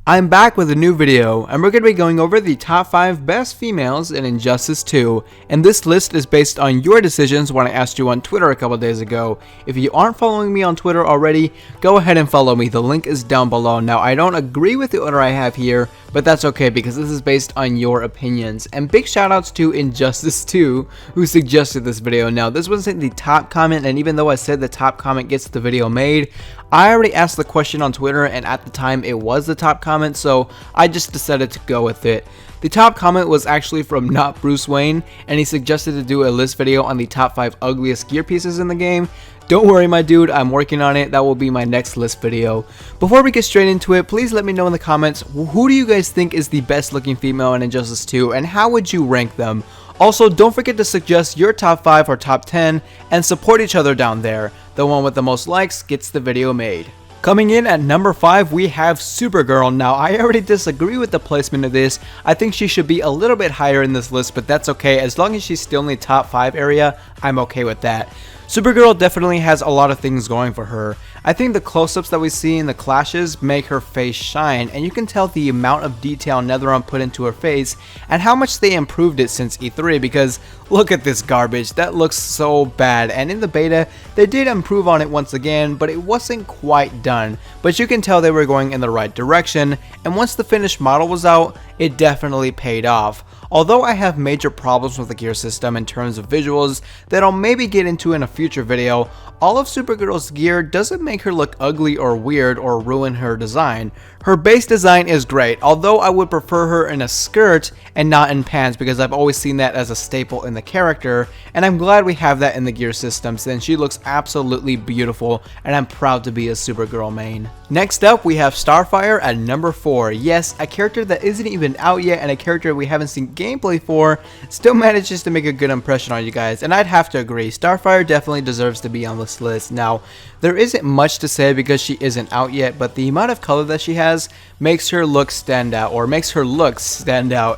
I'm back with a new video, and we're going to be going over the top 5 best females in Injustice 2, and this list is based on your decisions when I asked you on Twitter a couple days ago. If you aren't following me on Twitter already, go ahead and follow me, the link is down below. Now, I don't agree with the order I have here, but that's okay because this is based on your opinions. And big shoutouts to Injustice 2 who suggested this video. Now, this wasn't the top comment, and even though I said the top comment gets the video made, I already asked the question on Twitter, and at the time it was the top comment, so I just decided to go with it. The top comment was actually from Not Bruce Wayne, and he suggested to do a list video on the top 5 ugliest gear pieces in the game. Don't worry, my dude, I'm working on it. That will be my next list video. Before we get straight into it, please let me know in the comments, who do you guys think is the best looking female in Injustice 2, and how would you rank them? Also, don't forget to suggest your top 5 or top 10 and support each other down there. The one with the most likes gets the video made. Coming in at number 5, we have Supergirl. Now, I already disagree with the placement of this. I think she should be a little bit higher in this list, but that's okay. As long as she's still in the top 5 area, I'm okay with that. Supergirl definitely has a lot of things going for her. I think the close-ups that we see in the clashes make her face shine, and you can tell the amount of detail NetherRealm put into her face and how much they improved it since E3, because look at this garbage, that looks so bad. And in the beta, they did improve on it once again, but it wasn't quite done. But you can tell they were going in the right direction, and once the finished model was out, it definitely paid off. Although I have major problems with the gear system in terms of visuals that I'll maybe get into in a future video, all of Supergirl's gear doesn't make her look ugly or weird or ruin her design. Her base design is great, although I would prefer her in a skirt and not in pants because I've always seen that as a staple in the character, and I'm glad we have that in the gear system since she looks absolutely beautiful and I'm proud to be a Supergirl main. Next up, we have Starfire at number 4. Yes, a character that isn't even out yet and a character we haven't seen gameplay for still manages to make a good impression on you guys, and I'd have to agree, Starfire definitely deserves to be on this list. Now, there isn't much to say because she isn't out yet, but the amount of color that she has makes her look stand out,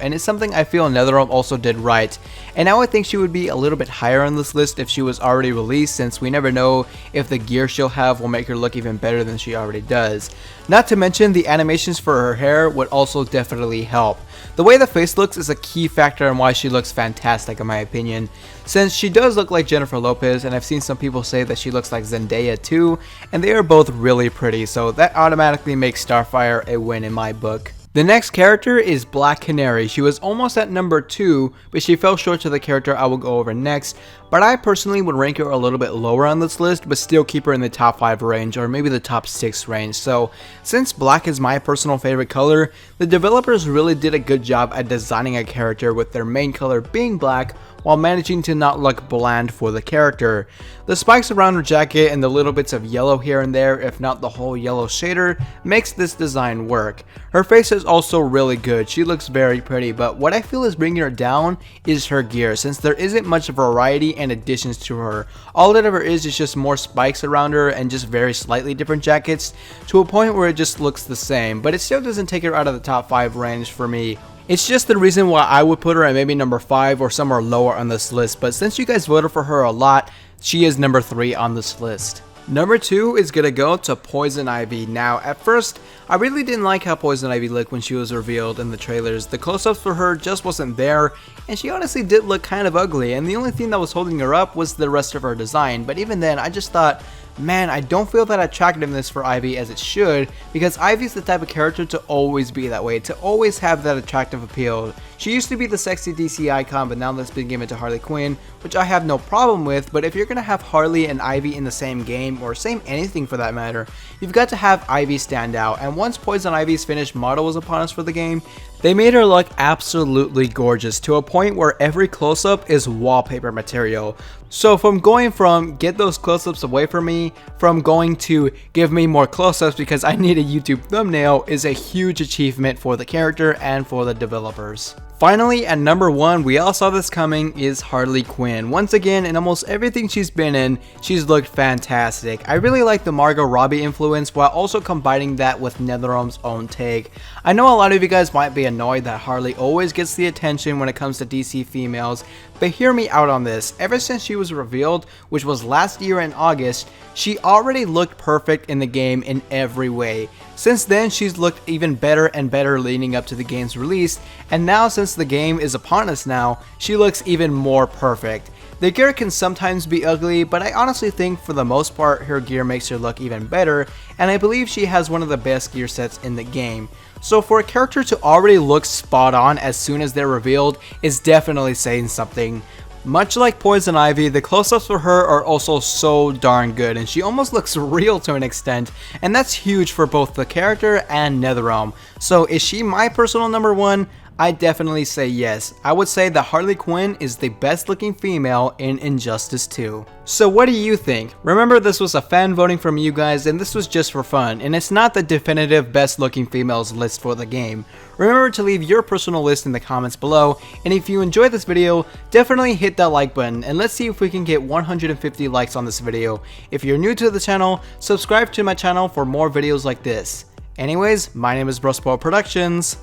and it's something I feel NetherRealm also did right. And now I think she would be a little bit higher on this list if she was already released, since we never know if the gear she'll have will make her look even better than she already does. Not to mention, the animations for her hair would also definitely help. The way the face looks is a key factor in why she looks fantastic in my opinion, since she does look like Jennifer Lopez, and I've seen some people say that she looks like Zendaya too, and they are both really pretty, so that automatically makes Starfire a win in my book. The next character is Black Canary. She was almost at number 2, but she fell short to the character I will go over next, but I personally would rank her a little bit lower on this list, but still keep her in the top 5 range, or maybe the top 6 range. So, since black is my personal favorite color, the developers really did a good job at designing a character with their main color being black, while managing to not look bland for the character. The spikes around her jacket and the little bits of yellow here and there, if not the whole yellow shader, makes this design work. Her face is also really good, she looks very pretty, but what I feel is bringing her down is her gear, since there isn't much variety and additions to her. All it ever is just more spikes around her and just very slightly different jackets, to a point where it just looks the same, but it still doesn't take her out of the top 5 range for me. It's just the reason why I would put her at maybe number 5 or somewhere lower on this list, but since you guys voted for her a lot, she is number 3 on this list. Number 2 is gonna go to Poison Ivy. Now, at first, I really didn't like how Poison Ivy looked when she was revealed in the trailers. The close-ups for her just wasn't there, and she honestly did look kind of ugly, and the only thing that was holding her up was the rest of her design. But even then, I just thought, man, I don't feel that attractiveness for Ivy as it should, because Ivy's the type of character to always be that way, to always have that attractive appeal. She used to be the sexy DC icon, but now that's been given to Harley Quinn, which I have no problem with, but if you're gonna have Harley and Ivy in the same game, or same anything for that matter, you've got to have Ivy stand out. And once Poison Ivy's finished model was upon us for the game, they made her look absolutely gorgeous, to a point where every close-up is wallpaper material. So from going from get those close-ups away from me, from going to give me more close-ups because I need a YouTube thumbnail, is a huge achievement for the character and for the developers. Finally, at number 1, we all saw this coming, is Harley Quinn. Once again, in almost everything she's been in, she's looked fantastic. I really like the Margot Robbie influence while also combining that with NetherRealm's own take. I know a lot of you guys might be annoyed that Harley always gets the attention when it comes to DC females, but hear me out on this. Ever since she was revealed, which was last year in August, she already looked perfect in the game in every way. Since then, she's looked even better and better leading up to the game's release, and now since the game is upon us now, she looks even more perfect. The gear can sometimes be ugly, but I honestly think for the most part her gear makes her look even better, and I believe she has one of the best gear sets in the game. So for a character to already look spot on as soon as they're revealed is definitely saying something. Much like Poison Ivy, the close-ups for her are also so darn good, and she almost looks real to an extent, and that's huge for both the character and NetherRealm. So is she my personal number 1? I definitely say yes. I would say that Harley Quinn is the best looking female in Injustice 2. So what do you think? Remember, this was a fan voting from you guys, and this was just for fun, and it's not the definitive best looking females list for the game. Remember to leave your personal list in the comments below, and if you enjoyed this video, definitely hit that like button, and let's see if we can get 150 likes on this video. If you're new to the channel, subscribe to my channel for more videos like this. Anyways, my name is Brospo Productions,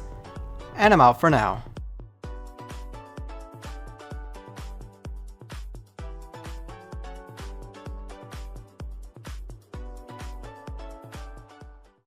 and I'm out for now.